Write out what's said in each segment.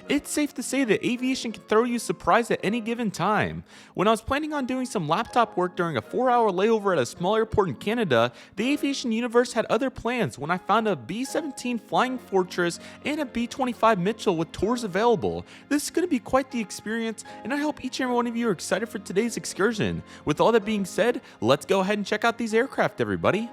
It's safe to say that aviation can throw you a surprise at any given time. When I was planning on doing some laptop work during a 4-hour layover at a small airport in Canada, the aviation universe had other plans when I found a B17 Flying Fortress and a B25 Mitchell with tours available. This is going to be quite the experience, and I hope each and every one of you are excited for today's excursion. With all that being said, let's go ahead and check out these aircraft, everybody.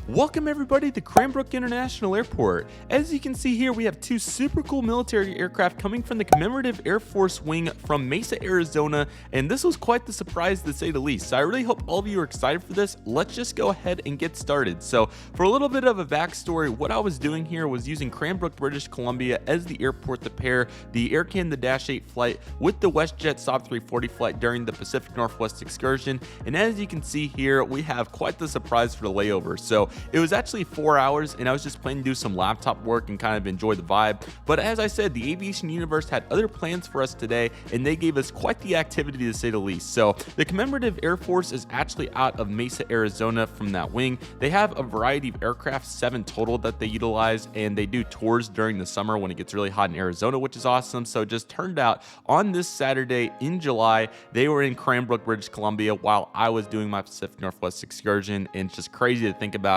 Welcome everybody to Cranbrook International Airport. As you can see here, we have two super cool military aircraft coming from the Commemorative Air Force Wing from Mesa, Arizona, and this was quite the surprise to say the least. So I really hope all of you are excited for this. Let's just go ahead and get started. So for a little bit of a backstory, what I was doing here was using Cranbrook, British Columbia as the airport to pair the Air Canada Dash 8 flight with the WestJet Saab 340 flight during the Pacific Northwest excursion. And as you can see here, we have quite the surprise for the layover. So it was actually 4 hours, and I was just planning to do some laptop work and kind of enjoy the vibe. But as I said, the aviation universe had other plans for us today, and they gave us quite the activity to say the least. So the Commemorative Air Force is actually out of Mesa, Arizona from that wing. They have a variety of aircraft, 7 total that they utilize, and they do tours during the summer when it gets really hot in Arizona, which is awesome. So it just turned out on this Saturday in July, they were in Cranbrook, British Columbia while I was doing my Pacific Northwest excursion. And it's just crazy to think about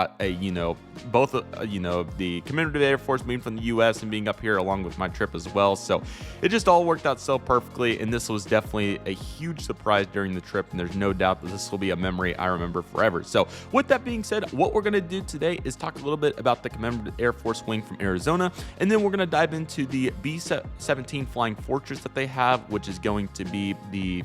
both the Commemorative Air Force being from the US and being up here along with my trip as well. So it just all worked out so perfectly, and this was definitely a huge surprise during the trip, and there's no doubt that this will be a memory I remember forever. So with that being said, what we're going to do today is talk a little bit about the Commemorative Air Force Wing from Arizona, and then we're going to dive into the B17 Flying Fortress that they have, which is going to be the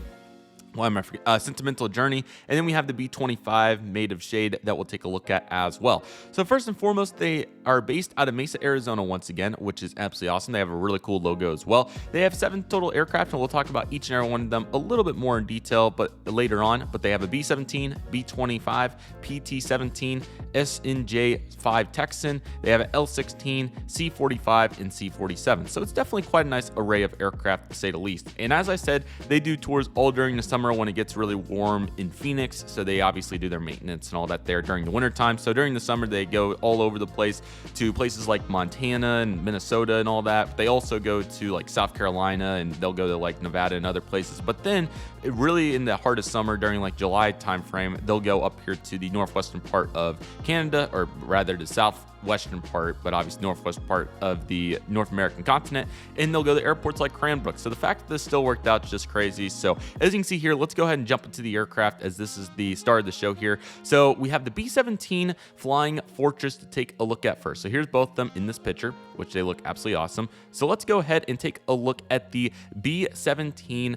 Sentimental Journey, and then we have the B25 Made of Shade that we'll take a look at as well. So first and foremost, they are based out of Mesa, Arizona once again, which is absolutely awesome. They have a really cool logo as well. They have 7 total aircraft, and we'll talk about each and every one of them a little bit more in detail but later on. But they have a B17, B25, PT17, SNJ5 Texan. They have an L16, C45, and C47. So it's definitely quite a nice array of aircraft to say the least. And as I said, they do tours all during the summer when it gets really warm in Phoenix, so they obviously do their maintenance and all that there during the winter time. So during the summer they go all over the place to places like Montana and Minnesota and all that. They also go to like South Carolina, and they'll go to like Nevada and other places. But then really in the heart of summer during like July time frame, they'll go up here to the northwestern part of Canada, or rather the southwestern part, but obviously northwest part of the North American continent, and they'll go to airports like Cranbrook. So the fact that this still worked out is just crazy. So as you can see here, let's go ahead and jump into the aircraft, as this is the start of the show here. So we have the B17 Flying Fortress to take a look at first. So here's both of them in this picture, which they look absolutely awesome. So let's go ahead and take a look at the B17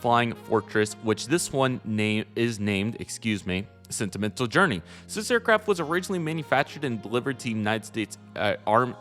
Flying Fortress, which this one is named Sentimental Journey. So this aircraft was originally manufactured and delivered to the United States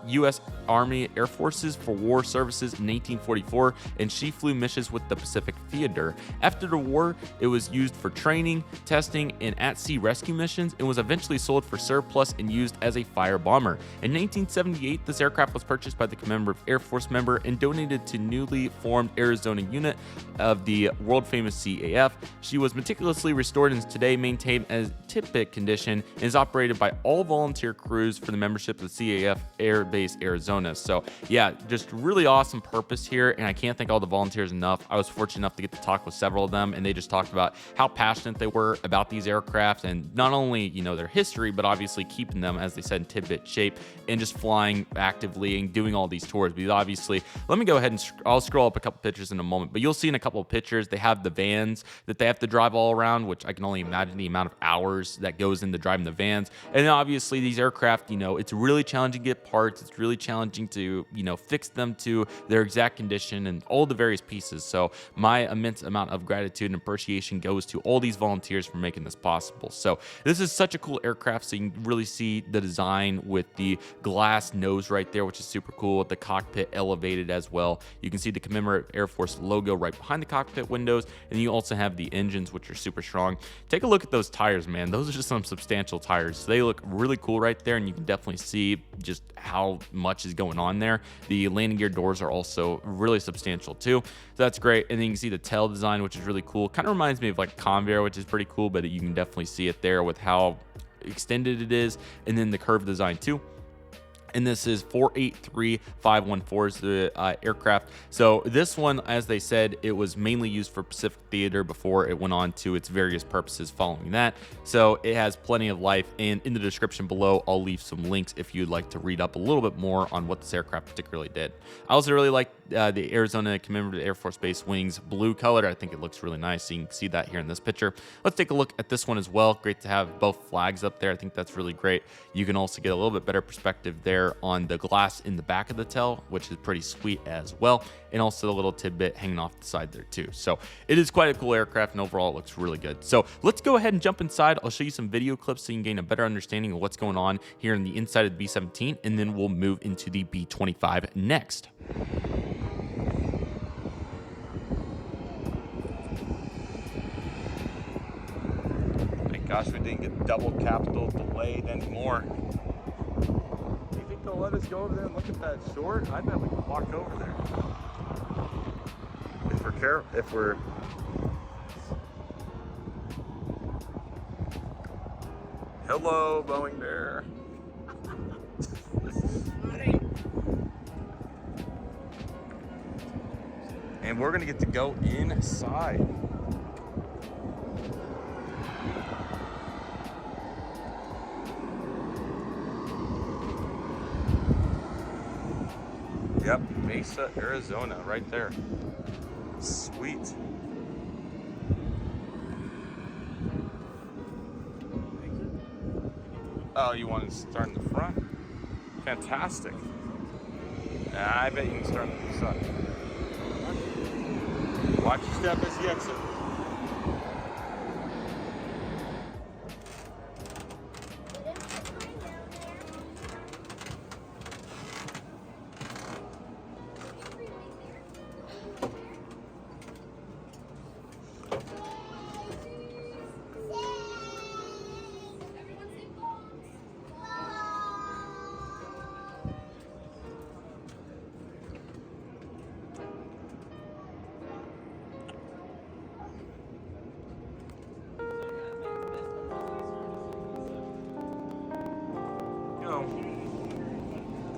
U.S. Army Air Forces for war services in 1844, and she flew missions with the Pacific Theater. After the war, it was used for training, testing, and at-sea rescue missions, and was eventually sold for surplus and used as a fire bomber. In 1978, this aircraft was purchased by the Commemorative Air Force member and donated to newly formed Arizona unit of the world-famous CAF. She was meticulously restored and is today maintained as tip-bit condition and is operated by all volunteer crews for the membership of the CAF Air Base Arizona. So yeah, just really awesome purpose here, and I can't thank all the volunteers enough. I was fortunate enough to get to talk with several of them, and they just talked about how passionate they were about these aircraft, and not only their history, but obviously keeping them, as they said, in tidbit shape, and just flying actively and doing all these tours. Because obviously, let me go ahead and I'll scroll up a couple pictures in a moment, but you'll see in a couple of pictures they have the vans that they have to drive all around, which I can only imagine the amount of hours that goes into driving the vans. And then obviously these aircraft, it's really challenging to get parts. It's really challenging to fix them to their exact condition and all the various pieces. So my immense amount of gratitude and appreciation goes to all these volunteers for making this possible. So this is such a cool aircraft. So you can really see the design with the glass nose right there, which is super cool. The cockpit elevated as well. You can see the Commemorative Air Force logo right behind the cockpit windows, and you also have the engines, which are super strong. Take a look at those tires, man. Those are just some substantial tires. So they look really cool right there, and you can definitely see just how much is going on there. The landing gear doors are also really substantial too, so that's great. And then you can see the tail design, which is really cool. Kind of reminds me of like Convair, which is pretty cool, but you can definitely see it there with how extended it is, and then the curved design too. And this is 483514 is the aircraft. So this one, as they said, it was mainly used for Pacific Theater before it went on to its various purposes following that. So it has plenty of life, and in the description below, I'll leave some links if you'd like to read up a little bit more on what this aircraft particularly did. I also really like the Arizona Commemorative Air Force Base wings blue color. I think it looks really nice. So you can see that here in this picture. Let's take a look at this one as well. Great to have both flags up there. I think that's really great. You can also get a little bit better perspective there on the glass in the back of the tail, which is pretty sweet as well, and also the little tidbit hanging off the side there too. So it is quite a cool aircraft, and overall it looks really good. So let's go ahead and jump inside. I'll show you some video clips so you can gain a better understanding of what's going on here in the inside of the B17, and then we'll move into the B25 next. Thank gosh we didn't get double capital delayed anymore. They'll let us go over there and look at that short? I bet we can walk over there. If we're hello, Boeing Bear. And we're gonna get to go inside. Yep, Mesa, Arizona, right there. Sweet. Oh, you want to start in the front? Fantastic. I bet you can start on the side. Watch your step as you exit.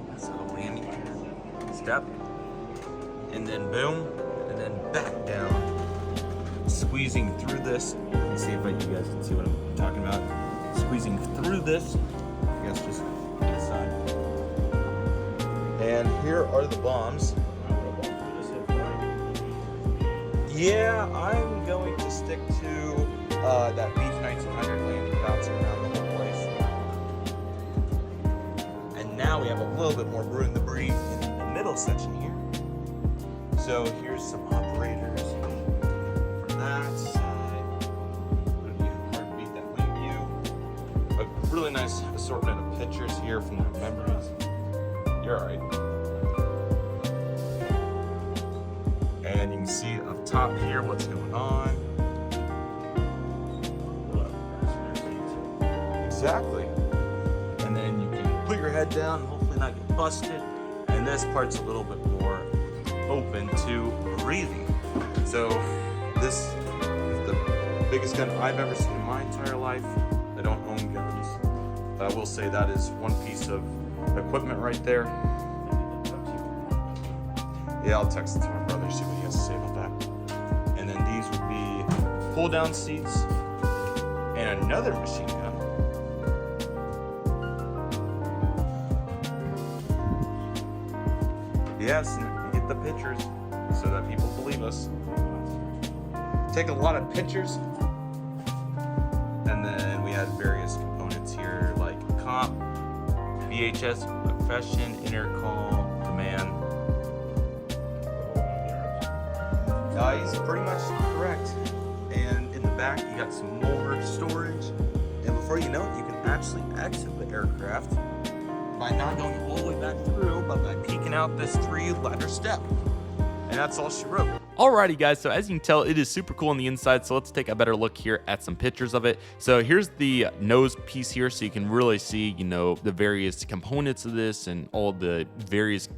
That's a landing step, and then boom, and then back down, squeezing through this. Let me see if you guys can see what I'm talking about. Squeezing through this, I guess just this side. And here are the bombs. Yeah, I'm going to stick to that B1900 landing, bouncing around the whole place. And now we have a little bit more room to breathe in the middle section here. So here's some operators for that side. It'll be hard to beat that wing view. A really nice assortment of pictures here from their memories. You're all right. And you can see up top here what's going on. Exactly. And then you can put your head down and hopefully not get busted. And this part's a little bit more open to breathing. So this is the biggest gun I've ever seen in my entire life. I don't own guns, but I will say that is one piece of equipment right there. Yeah, I'll text it to my brother, see what he has to say about that. And then these would be pull down seats and another machine gun. Yes, you get the pictures so that people believe us. Take a lot of pictures. And then we had various components here like comp, VHS, confession, intercom, command. He's pretty much correct. And in the back, you got some more storage. And before you know it, you can actually exit the aircraft by not going all the way back through, but by peeking out this 3-ladder step. And that's all she wrote. Alrighty guys, so as you can tell, it is super cool on the inside, so let's take a better look here at some pictures of it. So here's the nose piece here, so you can really see, you know, the various components of this and all the various,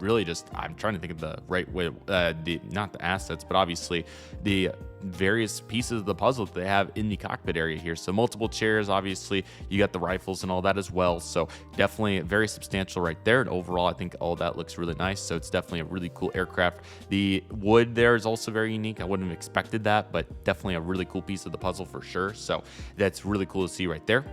really just, I'm trying to think of the right way, not the assets, but obviously the various pieces of the puzzle that they have in the cockpit area here. So multiple chairs, obviously you got the rifles and all that as well, so definitely very substantial right there. And overall I think all that looks really nice, so it's definitely a really cool aircraft. The wood there is also very unique. I wouldn't have expected that, but definitely a really cool piece of the puzzle for sure, so that's really cool to see right there.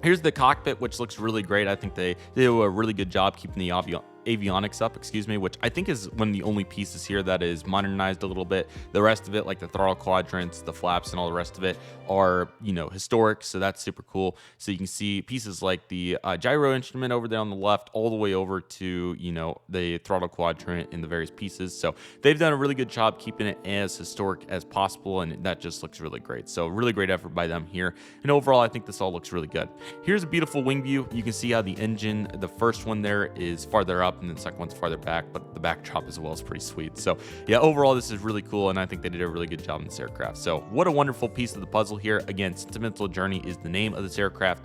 Here's the cockpit, which looks really great. I think they do a really good job keeping the avionics up, which I think is one of the only pieces here that is modernized a little bit. The rest of it, like the throttle quadrants, the flaps, and all the rest of it are, you know, historic, so that's super cool. So you can see pieces like the gyro instrument over there on the left, all the way over to, you know, the throttle quadrant and the various pieces. So they've done a really good job keeping it as historic as possible, and that just looks really great. So really great effort by them here. And overall, I think this all looks really good. Here's a beautiful wing view. You can see how the engine, the first one there is farther up, and then the second one's farther back, but the backdrop as well is pretty sweet. So yeah, overall this is really cool, and I think they did a really good job in this aircraft. So what a wonderful piece of the puzzle here. Again, Sentimental Journey is the name of this aircraft,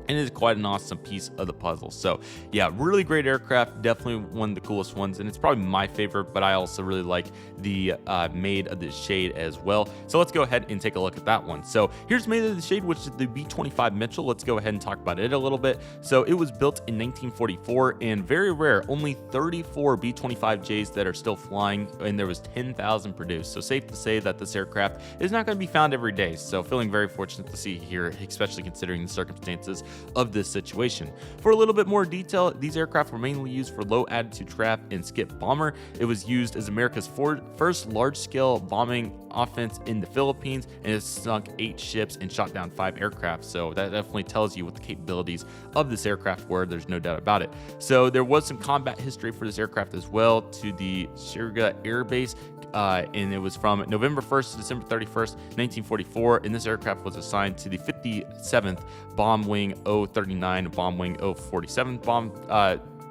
and it is quite an awesome piece of the puzzle. So yeah, really great aircraft, definitely one of the coolest ones, and it's probably my favorite, but I also really like the Made of the Shade as well. So let's go ahead and take a look at that one. So here's Made of the Shade, which is the B25 Mitchell. Let's go ahead and talk about it a little bit. So it was built in 1944, and very rare, only 34 B25Js that are still flying, and there was 10,000 produced. So safe to say that this aircraft is not going to be found every day. So feeling very fortunate to see here, especially considering the circumstances of this situation. For a little bit more detail, these aircraft were mainly used for low altitude trap and skip bomber. It was used as America's first large-scale bombing offense in the Philippines, and it sunk 8 ships and shot down 5 aircraft. So that definitely tells you what the capabilities of this aircraft were. There's no doubt about it. So there was some combat history for this aircraft as well to the Shirga Air Base, and it was from November 1st to December 31st, 1944, and this aircraft was assigned to the 57th Bomb Wing 039 Bomb Wing 047 Bomb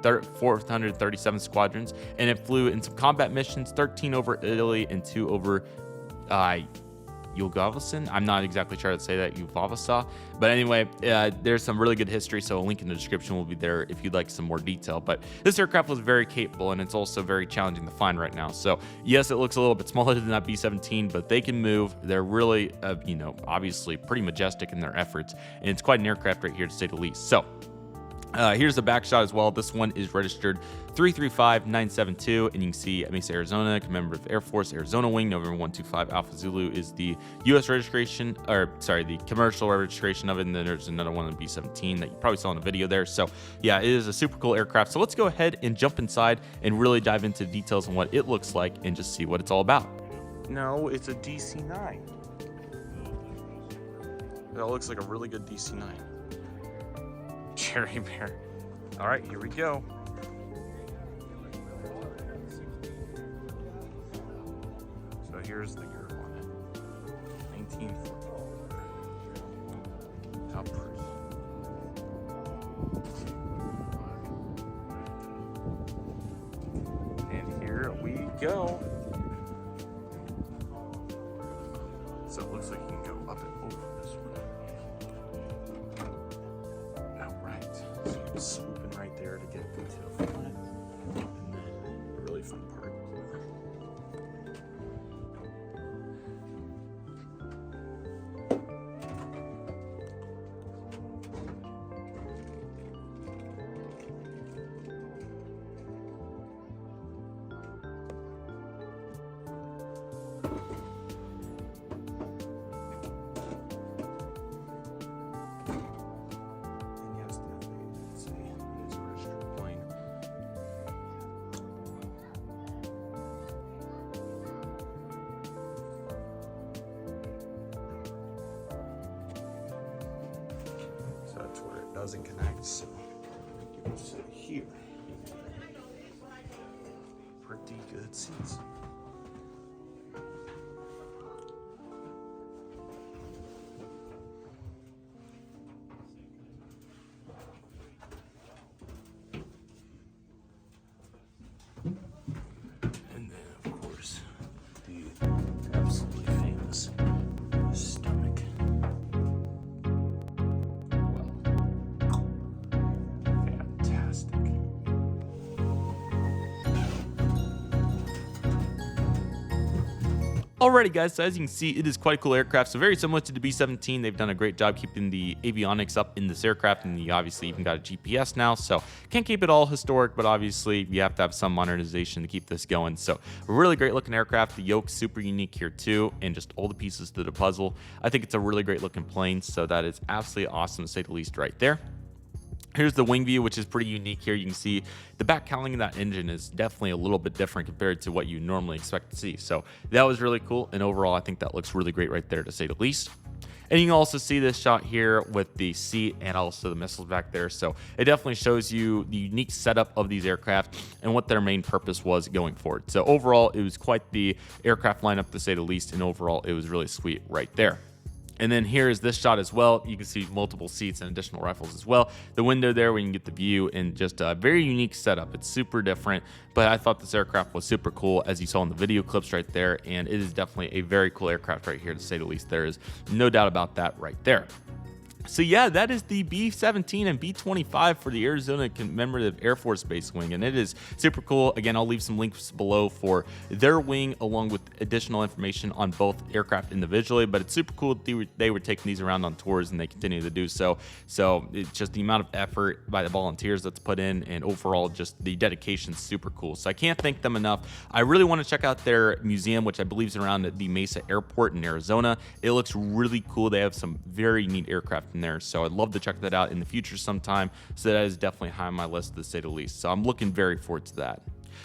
437 squadrons, and it flew in some combat missions, 13 over Italy and 2 over Yugoslavia. I'm not exactly sure how to say that, Yugoslavia. But anyway, there's some really good history, so a link in the description will be there if you'd like some more detail. But this aircraft was very capable, and it's also very challenging to find right now. So yes, it looks a little bit smaller than that B17, but they can move. They're really, you know, obviously pretty majestic in their efforts, and it's quite an aircraft right here to say the least. So here's the back shot as well. This one is registered 335972, and you can see Mesa, Arizona, Commemorative Air Force, Arizona Wing, November 125 Alpha Zulu is the U.S. registration, or sorry, the commercial registration of it, and then there's another one on the B17 that you probably saw in the video there. So yeah, it is a super cool aircraft. So let's go ahead and jump inside and really dive into the details on what it looks like and just see what it's all about. No, it's a DC-9. That looks like a really good DC-9. Cherry Bear. All right, here we go. So here's the year on it. 1944. Top proof. And here we go. So it looks like you can go up and over this one. Swooping right there to get detail from it. And then a really fun part. That's where it doesn't connect, so we'll sit here. Pretty good seats. And then, of course, Alrighty guys, so as you can see, it is quite a cool aircraft. So very similar to the B17, they've done a great job keeping the avionics up in this aircraft, and you obviously even got a GPS now, so can't keep it all historic, but obviously you have to have some modernization to keep this going. So a really great looking aircraft. The yoke's super unique here too, and just all the pieces to the puzzle. I think it's a really great looking plane, so that is absolutely awesome to say the least right there. Here's the wing view, which is pretty unique here. You can see the back cowling of that engine is definitely a little bit different compared to what you normally expect to see. So that was really cool. And overall, I think that looks really great right there, to say the least. And you can also see this shot here with the seat and also the missiles back there. So it definitely shows you the unique setup of these aircraft and what their main purpose was going forward. So overall, it was quite the aircraft lineup, to say the least. And overall, it was really sweet right there. And then here is this shot as well. You can see multiple seats and additional rifles as well. The window there where you can get the view, and just a very unique setup. It's super different, but I thought this aircraft was super cool, as you saw in the video clips right there. And it is definitely a very cool aircraft right here, to say the least. There is no doubt about that right there. So yeah, that is the B17 and B25 for the Arizona Commemorative Air Force Base wing, and it is super cool. Again, I'll leave some links below for their wing along with additional information on both aircraft individually, but it's super cool they were taking these around on tours, and they continue to do so. So it's just the amount of effort by the volunteers that's put in, and overall just the dedication is super cool. So I can't thank them enough. I really want to check out their museum, which I believe is around the Mesa Airport in Arizona. It looks really cool. They have some very neat aircraft in there, so I'd love to check that out in the future sometime. So that is definitely high on my list, to say the least. So I'm looking very forward to that.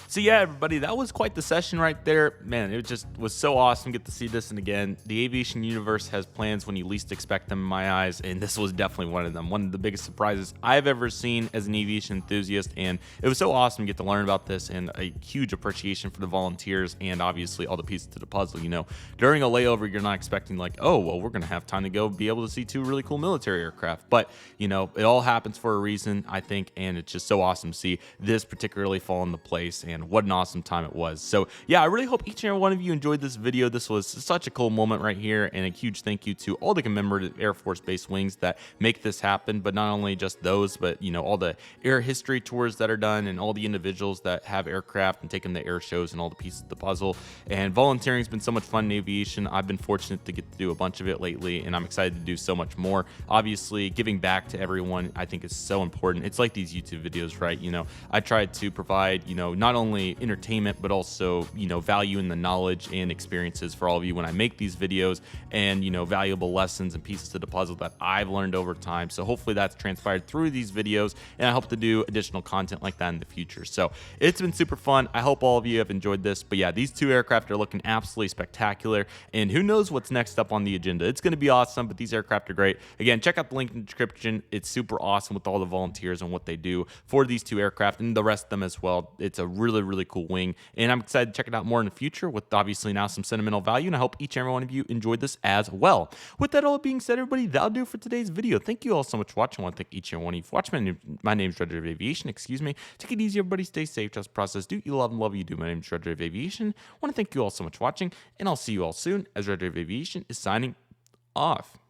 So yeah, everybody, that was quite the session right there. Man, it just was so awesome to get to see this. And again, the aviation universe has plans when you least expect them in my eyes, and this was definitely one of them. One of the biggest surprises I've ever seen as an aviation enthusiast, and it was so awesome to get to learn about this, and a huge appreciation for the volunteers and obviously all the pieces to the puzzle. You know, during a layover, you're not expecting like, oh, well, we're going to have time to go be able to see two really cool military aircraft. But, you know, it all happens for a reason, I think, and it's just so awesome to see this particularly fall into place, and what an awesome time it was. So yeah, I really hope each and every one of you enjoyed this video. This was such a cool moment right here, and a huge thank you to all the commemorative Air Force Base wings that make this happen. But not only just those, but you know, all the air history tours that are done, and all the individuals that have aircraft and taking the air shows, and all the pieces of the puzzle. And volunteering has been so much fun in aviation. I've been fortunate to get to do a bunch of it lately, and I'm excited to do so much more. Obviously, giving back to everyone, I think, is so important. It's like these YouTube videos, right? You know, I try to provide, you know, not only entertainment, but also, you know, value in the knowledge and experiences for all of you when I make these videos, and, you know, valuable lessons and pieces to the puzzle that I've learned over time. So hopefully that's transpired through these videos, and I hope to do additional content like that in the future. So it's been super fun. I hope all of you have enjoyed this. But yeah, these two aircraft are looking absolutely spectacular, and who knows what's next up on the agenda. It's going to be awesome, but these aircraft are great. Again, check out the link in the description. It's super awesome with all the volunteers and what they do for these two aircraft, and the rest of them as well. It's a really, really cool wing, and I'm excited to check it out more in the future with obviously now some sentimental value, and I hope each and every one of you enjoyed this as well. With that all being said, everybody, that'll do for today's video. Thank you all so much for watching. I want to thank each and every one of you for watching. My name is Redriveraviation, excuse me. Take it easy, everybody. Stay safe. Trust the process. Do you love and love you do. My name is Redriveraviation. I want to thank you all so much for watching, and I'll see you all soon as Redriveraviation is signing off.